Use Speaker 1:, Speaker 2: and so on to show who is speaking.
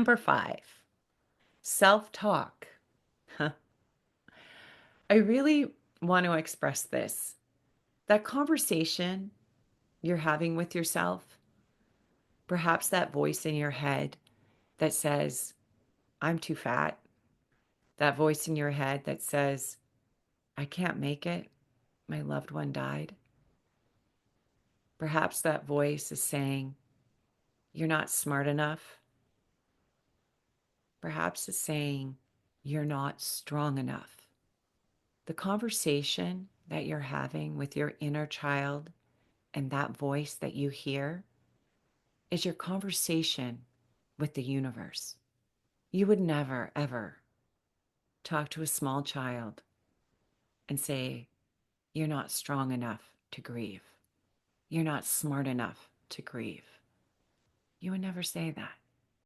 Speaker 1: Number 5, self-talk. I really want to express this. That conversation you're having with yourself, perhaps that voice in your head that says, I'm too fat. That voice in your head that says, I can't make it. My loved one died. Perhaps that voice is saying, you're not smart enough. Perhaps it's saying, you're not strong enough. The conversation that you're having with your inner child and that voice that you hear is your conversation with the universe. You would never, ever talk to a small child and say, you're not strong enough to grieve. You're not smart enough to grieve. You would never say that.